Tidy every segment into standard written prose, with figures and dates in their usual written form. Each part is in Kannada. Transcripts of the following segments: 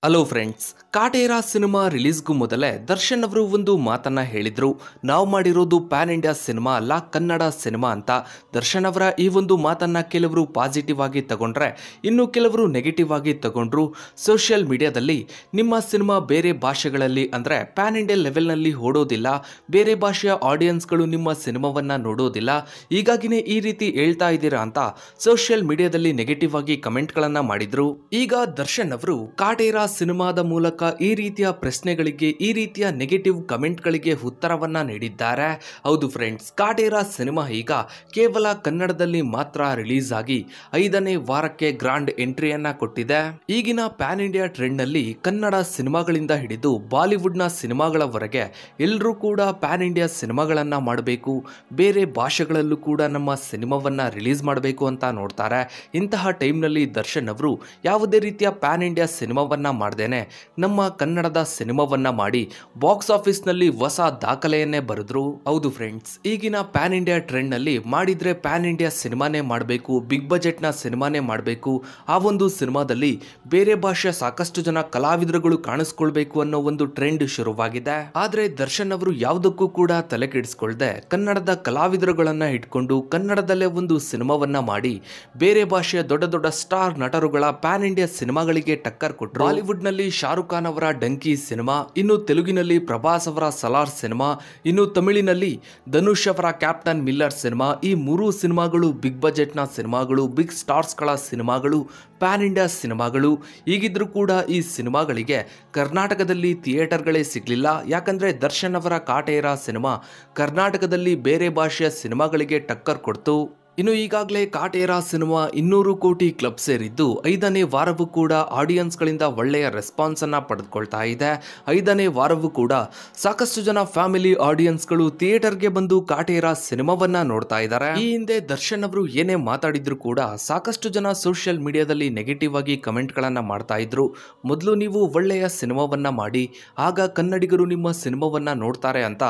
ಹಲೋ ಫ್ರೆಂಡ್ಸ್, ಕಾಟೇರ ಸಿನಿಮಾ ರಿಲೀಸ್ಗೂ ಮೊದಲೇ ದರ್ಶನ್ ಅವರು ಒಂದು ಮಾತನ್ನ ಹೇಳಿದ್ರು. ನಾವು ಮಾಡಿರೋದು ಪ್ಯಾನ್ ಇಂಡಿಯಾ ಸಿನಿಮಾ ಅಲ್ಲ, ಕನ್ನಡ ಸಿನಿಮಾ ಅಂತ. ದರ್ಶನ್ ಅವರ ಈ ಒಂದು ಮಾತನ್ನ ಕೆಲವರು ಪಾಸಿಟಿವ್ ಆಗಿ ತಗೊಂಡ್ರೆ, ಇನ್ನು ಕೆಲವರು ನೆಗೆಟಿವ್ ಆಗಿ ತಗೊಂಡ್ರು. ಸೋಷಿಯಲ್ ಮೀಡಿಯಾದಲ್ಲಿ ನಿಮ್ಮ ಸಿನಿಮಾ ಬೇರೆ ಭಾಷೆಗಳಲ್ಲಿ ಅಂದ್ರೆ ಪ್ಯಾನ್ ಇಂಡಿಯಾ ಲೆವೆಲ್ನಲ್ಲಿ ಓಡೋದಿಲ್ಲ, ಬೇರೆ ಭಾಷೆಯ ಆಡಿಯನ್ಸ್ಗಳು ನಿಮ್ಮ ಸಿನಿಮಾವನ್ನ ನೋಡೋದಿಲ್ಲ, ಹೀಗಾಗಿನೇ ಈ ರೀತಿ ಹೇಳ್ತಾ ಇದ್ದೀರಾ ಅಂತ ಸೋಷಿಯಲ್ ಮೀಡಿಯಾದಲ್ಲಿ ನೆಗೆಟಿವ್ ಆಗಿ ಕಮೆಂಟ್ಗಳನ್ನ ಮಾಡಿದ್ರು. ಈಗ ದರ್ಶನ್ ಅವರು ಕಾಟೇರ ಸಿನಿಮಾದ ಮೂಲಕ ಈ ರೀತಿಯ ಪ್ರಶ್ನೆಗಳಿಗೆ, ಈ ರೀತಿಯ ನೆಗೆಟಿವ್ ಕಮೆಂಟ್ಗಳಿಗೆ ಉತ್ತರವನ್ನ ನೀಡಿದ್ದಾರೆ. ಹೌದು ಫ್ರೆಂಡ್ಸ್, ಕಾಟೇರ ಸಿನಿಮಾ ಈಗ ಕೇವಲ ಕನ್ನಡದಲ್ಲಿ ಮಾತ್ರ ರಿಲೀಸ್ ಆಗಿ 5ನೇ ವಾರಕ್ಕೆ ಗ್ರಾಂಡ್ ಎಂಟ್ರಿಯನ್ನ ಕೊಟ್ಟಿದೆ. ಈಗಿನ ಪ್ಯಾನ್ ಇಂಡಿಯಾ ಟ್ರೆಂಡ್ ನಲ್ಲಿ ಕನ್ನಡ ಸಿನಿಮಾಗಳಿಂದ ಹಿಡಿದು ಬಾಲಿವುಡ್ ನ ಸಿನಿಮಾಗಳವರೆಗೆ ಎಲ್ಲರೂ ಕೂಡ ಪ್ಯಾನ್ ಇಂಡಿಯಾ ಸಿನಿಮಾಗಳನ್ನ ಮಾಡಬೇಕು, ಬೇರೆ ಭಾಷೆಗಳಲ್ಲೂ ಕೂಡ ನಮ್ಮ ಸಿನಿಮಾವನ್ನ ರಿಲೀಸ್ ಮಾಡಬೇಕು ಅಂತ ನೋಡ್ತಾರೆ. ಇಂತಹ ಟೈಮ್ನಲ್ಲಿ ದರ್ಶನ್ ಅವರು ಯಾವುದೇ ರೀತಿಯ ಪ್ಯಾನ್ ಇಂಡಿಯಾ ಸಿನಿಮಾವನ್ನ ಮಾಡ್ದೇನೆ ನಮ್ಮ ಕನ್ನಡದ ಸಿನಿಮಾವನ್ನ ಮಾಡಿ ಬಾಕ್ಸ್ ಆಫೀಸ್ ನಲ್ಲಿ ಹೊಸ ದಾಖಲೆಯನ್ನೇ ಬರೆದ್ರು. ಹೌದು ಫ್ರೆಂಡ್ಸ್, ಈಗಿನ ಪ್ಯಾನ್ ಇಂಡಿಯಾ ಟ್ರೆಂಡ್ ನಲ್ಲಿ ಮಾಡಿದ್ರೆ ಪ್ಯಾನ್ ಇಂಡಿಯಾ ಸಿನಿಮಾನೇ ಮಾಡಬೇಕು, ಬಿಗ್ ಬಜೆಟ್ ನ ಸಿನಿಮಾನೇ ಮಾಡಬೇಕು, ಆ ಒಂದು ಸಿನಿಮಾದಲ್ಲಿ ಬೇರೆ ಭಾಷೆಯ ಸಾಕಷ್ಟು ಜನ ಕಲಾವಿದರುಗಳು ಕಾಣಿಸ್ಕೊಳ್ಬೇಕು ಅನ್ನೋ ಒಂದು ಟ್ರೆಂಡ್ ಶುರುವಾಗಿದೆ. ಆದ್ರೆ ದರ್ಶನ್ ಅವರು ಯಾವುದಕ್ಕೂ ಕೂಡ ತಲೆ ಕೆಡಿಸ್ಕೊಳ್ದೆ ಕನ್ನಡದ ಕಲಾವಿದರುಗಳನ್ನ ಇಟ್ಕೊಂಡು ಕನ್ನಡದಲ್ಲೇ ಒಂದು ಸಿನಿಮಾವನ್ನ ಮಾಡಿ ಬೇರೆ ಭಾಷೆಯ ದೊಡ್ಡ ದೊಡ್ಡ ಸ್ಟಾರ್ ನಟರುಗಳ ಪ್ಯಾನ್ ಇಂಡಿಯಾ ಸಿನಿಮಾಗಳಿಗೆ ಟಕ್ಕರ್ ಕೊಟ್ಟರು. ಬಾಲಿವುಡ್ ನಲ್ಲಿ ಶಾರುಖ್ ಖಾನ್ ಅವರ ಡಂಕಿ ಸಿನಿಮಾ, ಇನ್ನು ತೆಲುಗಿನಲ್ಲಿ ಪ್ರಭಾಸ್ ಅವರ ಸಲಾರ್ ಸಿನಿಮಾ, ಇನ್ನು ತಮಿಳಿನಲ್ಲಿ ಧನುಷ್ ಅವರ ಕ್ಯಾಪ್ಟನ್ ಮಿಲ್ಲರ್ ಸಿನಿಮಾ, ಈ ಮೂರು ಸಿನಿಮಾಗಳು ಬಿಗ್ ಬಜೆಟ್ ನ ಸಿನಿಮಾಗಳು, ಬಿಗ್ ಸ್ಟಾರ್ಸ್ ಗಳ ಸಿನಿಮಾಗಳು, ಪ್ಯಾನ್ ಇಂಡಿಯಾ ಸಿನಿಮಾಗಳು. ಈಗಿದ್ರೂ ಕೂಡ ಈ ಸಿನಿಮಾಗಳಿಗೆ ಕರ್ನಾಟಕದಲ್ಲಿ ಥಿಯೇಟರ್ಗಳೇ ಸಿಗ್ಲಿಲ್ಲ. ಯಾಕಂದ್ರೆ ದರ್ಶನ್ ಅವರ ಕಾಟೇರ ಸಿನಿಮಾ ಕರ್ನಾಟಕದಲ್ಲಿ ಬೇರೆ ಭಾಷೆಯ ಸಿನಿಮಾಗಳಿಗೆ ಟಕ್ಕರ್ ಕೊಡ್ತು. ಇನ್ನು ಈಗಾಗಲೇ ಕಾಟೇರ ಸಿನಿಮಾ 200 ಕೋಟಿ ಕ್ಲಬ್ ಸೇರಿದ್ದು 5ನೇ ವಾರವೂ ಕೂಡ ಆಡಿಯನ್ಸ್ ಗಳಿಂದ ಒಳ್ಳೆಯ ರೆಸ್ಪಾನ್ಸ್ ಅನ್ನ ಪಡೆದುಕೊಳ್ತಾ ಇದೆ. 5ನೇ ವಾರವೂ ಕೂಡ ಸಾಕಷ್ಟು ಜನ ಫ್ಯಾಮಿಲಿ ಆಡಿಯನ್ಸ್ಗಳು ಥಿಯೇಟರ್ಗೆ ಬಂದು ಕಾಟೇರ ಸಿನಿಮಾವನ್ನ ನೋಡ್ತಾ ಇದ್ದಾರೆ. ಈ ಹಿಂದೆ ದರ್ಶನ್ ಅವರು ಏನೇ ಮಾತಾಡಿದ್ರು ಕೂಡ ಸಾಕಷ್ಟು ಜನ ಸೋಷಿಯಲ್ ಮೀಡಿಯಾದಲ್ಲಿ ನೆಗೆಟಿವ್ ಆಗಿ ಕಮೆಂಟ್ ಗಳನ್ನ ಮಾಡ್ತಾ ಇದ್ರು. ಮೊದಲು ನೀವು ಒಳ್ಳೆಯ ಸಿನಿಮಾವನ್ನ ಮಾಡಿ, ಆಗ ಕನ್ನಡಿಗರು ನಿಮ್ಮ ಸಿನಿಮಾವನ್ನ ನೋಡ್ತಾರೆ ಅಂತ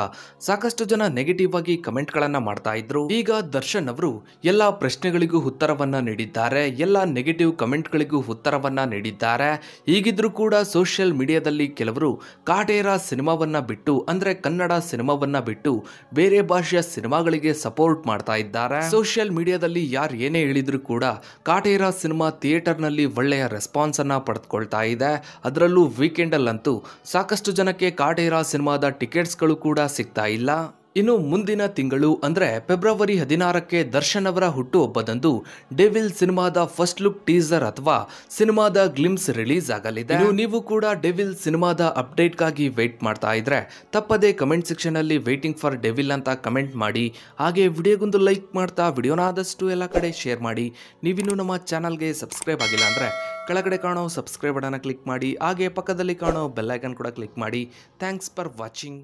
ಸಾಕಷ್ಟು ಜನ ನೆಗೆಟಿವ್ ಆಗಿ ಕಮೆಂಟ್ ಗಳನ್ನ ಮಾಡ್ತಾ ಇದ್ರು. ಈಗ ದರ್ಶನ್ ಅವರು ಎಲ್ಲ ಪ್ರಶ್ನೆಗಳಿಗೂ ಉತ್ತರವನ್ನ ನೀಡಿದ್ದಾರೆ, ಎಲ್ಲ ನೆಗೆಟಿವ್ ಕಮೆಂಟ್ಗಳಿಗೂ ಉತ್ತರವನ್ನ ನೀಡಿದ್ದಾರೆ. ಹೀಗಿದ್ರೂ ಕೂಡ ಸೋಷಿಯಲ್ ಮೀಡಿಯಾದಲ್ಲಿ ಕೆಲವರು ಕಾಟೇರ ಸಿನಿಮಾವನ್ನ ಬಿಟ್ಟು ಅಂದ್ರೆ ಕನ್ನಡ ಸಿನಿಮಾವನ್ನ ಬಿಟ್ಟು ಬೇರೆ ಭಾಷೆಯ ಸಿನಿಮಾಗಳಿಗೆ ಸಪೋರ್ಟ್ ಮಾಡ್ತಾ ಇದ್ದಾರೆ. ಸೋಷಿಯಲ್ ಮೀಡಿಯಾದಲ್ಲಿ ಯಾರು ಏನೇ ಹೇಳಿದ್ರು ಕೂಡ ಕಾಟೇರ ಸಿನಿಮಾ ಥಿಯೇಟರ್ ನಲ್ಲಿ ಒಳ್ಳೆಯ ರೆಸ್ಪಾನ್ಸ್ ಅನ್ನ ಪಡೆದುಕೊಳ್ತಾ ಇದೆ. ಅದರಲ್ಲೂ ವೀಕೆಂಡ್ ಅಲ್ಲಂತೂ ಸಾಕಷ್ಟು ಜನಕ್ಕೆ ಕಾಟೇರ ಸಿನಿಮಾದ ಟಿಕೆಟ್ಸ್ಗಳು ಕೂಡ ಸಿಗ್ತಾ ಇಲ್ಲ. ಇನ್ನು ಮುಂದಿನ ತಿಂಗಳು ಅಂದ್ರೆ ಫೆಬ್ರವರಿ 16ಕ್ಕೆ ದರ್ಶನ್ ಅವರ ಹುಟ್ಟುಹಬ್ಬದಂದು ಡೆವಿಲ್ ಸಿನಿಮಾದ ಫಸ್ಟ್ ಲುಕ್ ಟೀಸರ್ ಅಥವಾ ಸಿನಿಮಾದ ಗ್ಲಿಮ್ಸ್ ರಿಲೀಸ್ ಆಗಲಿದೆ. ನೀವು ಕೂಡ ಡೆವಿಲ್ ಸಿನಿಮಾದ ಅಪ್ಡೇಟ್ ಗಾಗಿ ವೇಟ್ ಮಾಡ್ತಾ ಇದ್ರೆ ತಪ್ಪದೆ ಕಮೆಂಟ್ ಸೆಕ್ಷನ್ ಅಲ್ಲಿ ವೇಟಿಂಗ್ ಫಾರ್ ಡೆವಿಲ್ ಅಂತ ಕಮೆಂಟ್ ಮಾಡಿ. ಹಾಗೆ ವಿಡಿಯೋಗೊಂದು ಲೈಕ್ ಮಾಡ್ತಾ ವಿಡಿಯೋನ ಆದಷ್ಟು ಎಲ್ಲ ಕಡೆ ಶೇರ್ ಮಾಡಿ. ನೀವಿನ್ನು ನಮ್ಮ ಚಾನಲ್ಗೆ ಸಬ್ಸ್ಕ್ರೈಬ್ ಆಗಿಲ್ಲ ಅಂದ್ರೆ ಕೆಳಗಡೆ ಕಾಣೋ ಸಬ್ಸ್ಕ್ರೈಬ್ ಬಟನ್ ಕ್ಲಿಕ್ ಮಾಡಿ. ಹಾಗೆ ಪಕ್ಕದಲ್ಲಿ ಕಾಣೋ ಬೆಲ್ ಐಕಾನ್ ಕೂಡ ಕ್ಲಿಕ್ ಮಾಡಿ. Thanks for watching.